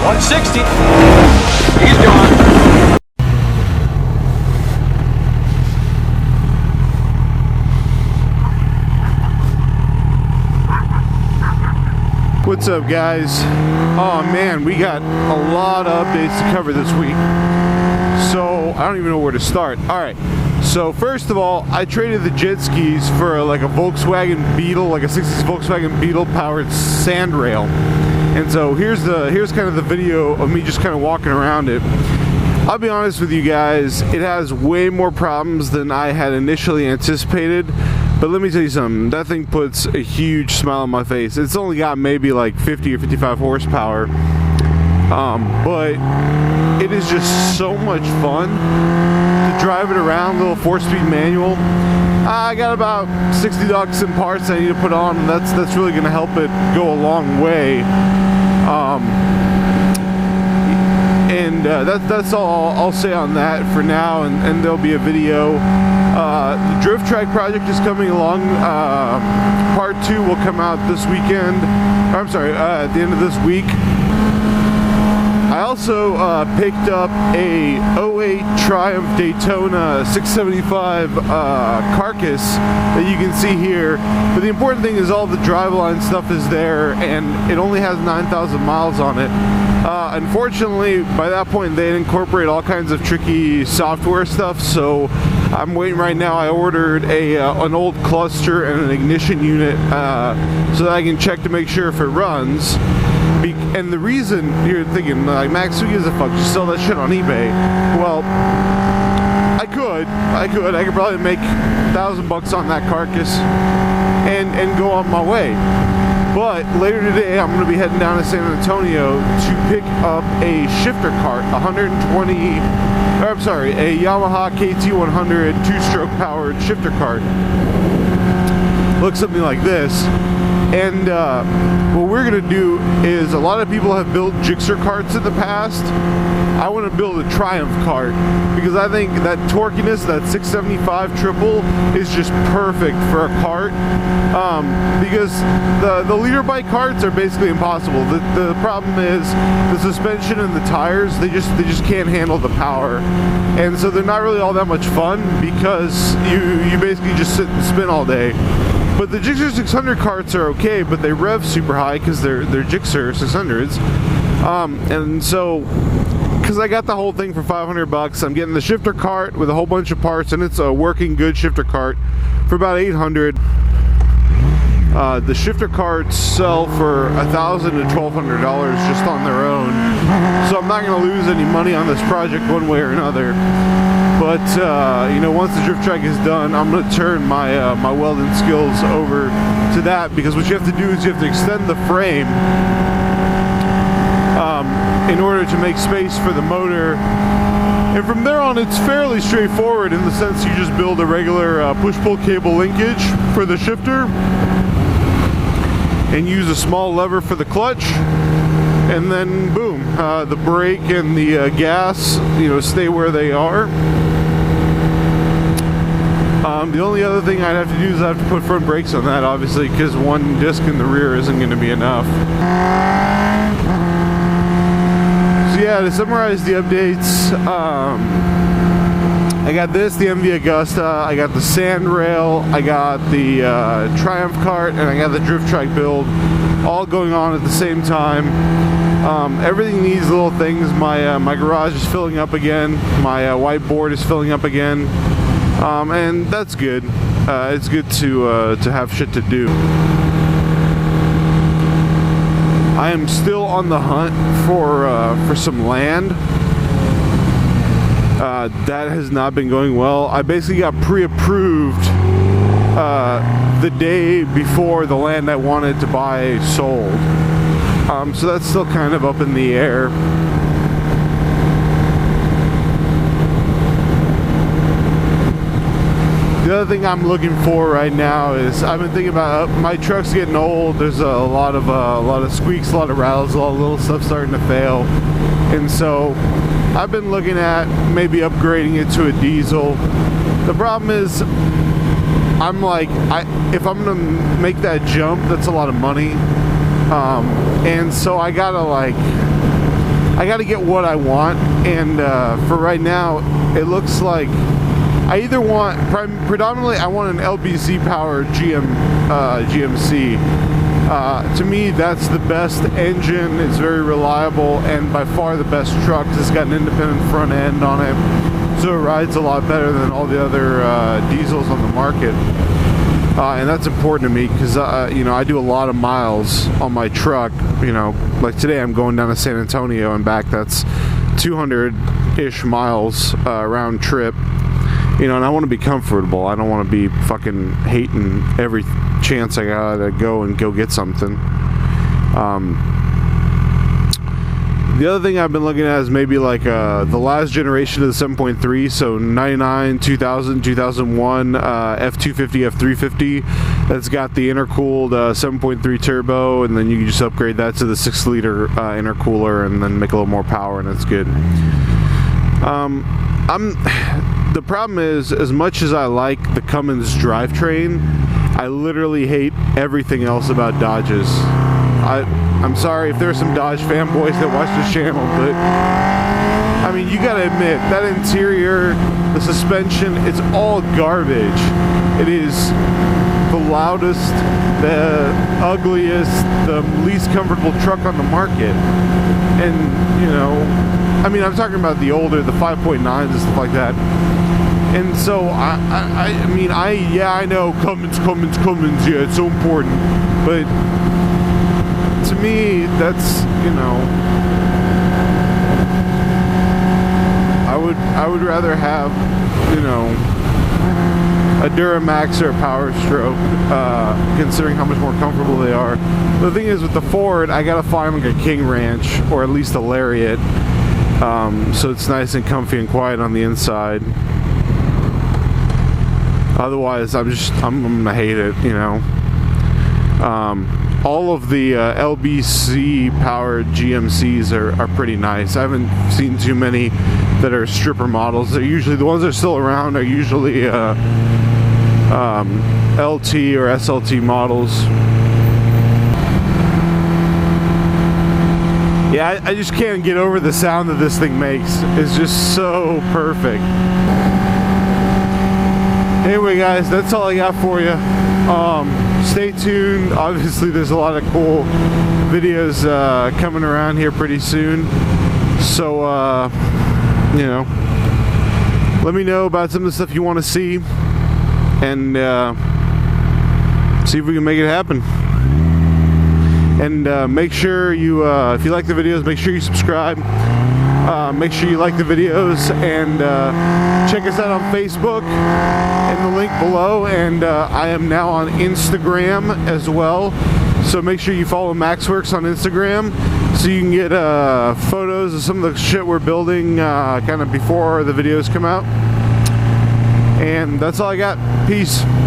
160. He's gone. What's up, guys? Oh man, we got a lot of updates to cover this week, so I don't even know where to start. Alright, so first of all, I traded the jet skis for like a Volkswagen Beetle, like a 60s Volkswagen Beetle powered sand rail. And so here's kind of the video of me just kind of walking around it. I'll be honest with you guys, it has way more problems than I had initially anticipated. But let me tell you something, that thing puts a huge smile on my face. It's only got maybe like 50 or 55 horsepower, but it is just so much fun to drive it around, little 4-speed manual. I got about 60 bucks in parts I need to put on, and that's really going to help it go a long way. That's all I'll say on that for now, and there'll be a video. The drift track project is coming along. Part 2 will come out this weekend. I'm sorry, at the end of this week. I also picked up a 08 Triumph Daytona 675 carcass that you can see here. But the important thing is all the driveline stuff is there, and it only has 9,000 miles on it. Unfortunately, by that point, they incorporate all kinds of tricky software stuff, so I'm waiting right now. I ordered an old cluster and an ignition unit so that I can check to make sure if it runs. And the reason you're thinking, like, Max, who gives a fuck? Just sell that shit on eBay. Well, I could probably make $1,000 on that carcass and go on my way. But later today, I'm going to be heading down to San Antonio to pick up a shifter cart, a Yamaha KT100 2-stroke powered shifter cart. Looks something like this. And what we're going to do is, a lot of people have built Gixxer carts in the past. I want to build a Triumph cart because I think that torquiness, that 675 triple, is just perfect for a cart. Because the leader bike carts are basically impossible. The problem is the suspension and the tires. They just can't handle the power, and so they're not really all that much fun because you basically just sit and spin all day. But the Gixxer 600 carts are okay, but they rev super high because they're Gixxer 600s. And so, because I got the whole thing for $500, I'm getting the shifter cart with a whole bunch of parts, and it's a working good shifter cart for about $800. The shifter carts sell for $1,000 to $1,200 just on their own. So I'm not going to lose any money on this project one way or another. But you know, once the drift track is done, I'm going to turn my my welding skills over to that, because what you have to do is you have to extend the frame in order to make space for the motor. And from there on, it's fairly straightforward in the sense you just build a regular push-pull cable linkage for the shifter and use a small lever for the clutch, and then boom, the brake and the gas, you know, stay where they are. The only other thing I'd have to do is I have to put front brakes on that, obviously, because one disc in the rear isn't going to be enough. So yeah, to summarize the updates, I got this, the MV Agusta, I got the sand rail, I got the Triumph cart, and I got the drift track build, all going on at the same time. Everything needs little things. My garage is filling up again, my whiteboard is filling up again, and that's good. It's good to have shit to do. I am still on the hunt for some land. That has not been going well. I basically got pre-approved the day before the land I wanted to buy sold. So that's still kind of up in the air. The other thing I'm looking for right now is, I've been thinking about, my truck's getting old. There's a lot of squeaks, a lot of rattles, a lot of little stuff starting to fail, and so I've been looking at maybe upgrading it to a diesel. The problem is, I'm like, if I'm gonna make that jump, that's a lot of money, and so I gotta, like, I got to get what I want, and for right now, it looks like I either want, predominantly, I want an LBC powered GMC. To me, that's the best engine. It's very reliable and by far the best truck. It's got an independent front end on it, so it rides a lot better than all the other diesels on the market. And that's important to me because you know, I do a lot of miles on my truck. You know, like today I'm going down to San Antonio and back. That's 200-ish miles round trip. You know, and I want to be comfortable. I don't want to be fucking hating every chance I gotta go get something. The other thing I've been looking at is maybe like the last generation of the 7.3, so 99, 2000, 2001, F250, F350. That's got the intercooled 7.3 turbo, and then you can just upgrade that to the 6-liter intercooler and then make a little more power, and it's good. The problem is, as much as I like the Cummins drivetrain, I literally hate everything else about Dodges. I'm sorry if there's some Dodge fanboys that watch this channel, but I mean, you gotta admit, that interior, the suspension, it's all garbage. It is the loudest, the ugliest, the least comfortable truck on the market. And, you know, I mean, I'm talking about the older, the 5.9s and stuff like that. And so, I mean, I know Cummins, yeah, it's so important. But to me, that's, you know, I would rather have, you know, a Duramax or a Power Stroke, considering how much more comfortable they are. The thing is, with the Ford, I gotta find like a King Ranch or at least a Lariat, so it's nice and comfy and quiet on the inside. Otherwise, I'm gonna hate it, you know. All of the LBC powered GMCs are pretty nice. I haven't seen too many that are stripper models. They're usually, the ones that are still around are usually LT or SLT models. Yeah, I just can't get over the sound that this thing makes. It's just so perfect. Anyway, guys, that's all I got for you. Stay tuned. Obviously, there's a lot of cool videos coming around here pretty soon. So, you know, let me know about some of the stuff you want to see, and see if we can make it happen. And make sure you, if you like the videos, make sure you subscribe. Make sure you like the videos, and check us out on Facebook in the link below, and I am now on Instagram as well, so make sure you follow MaksWerks on Instagram so you can get photos of some of the shit we're building kind of before the videos come out. And that's all I got. Peace.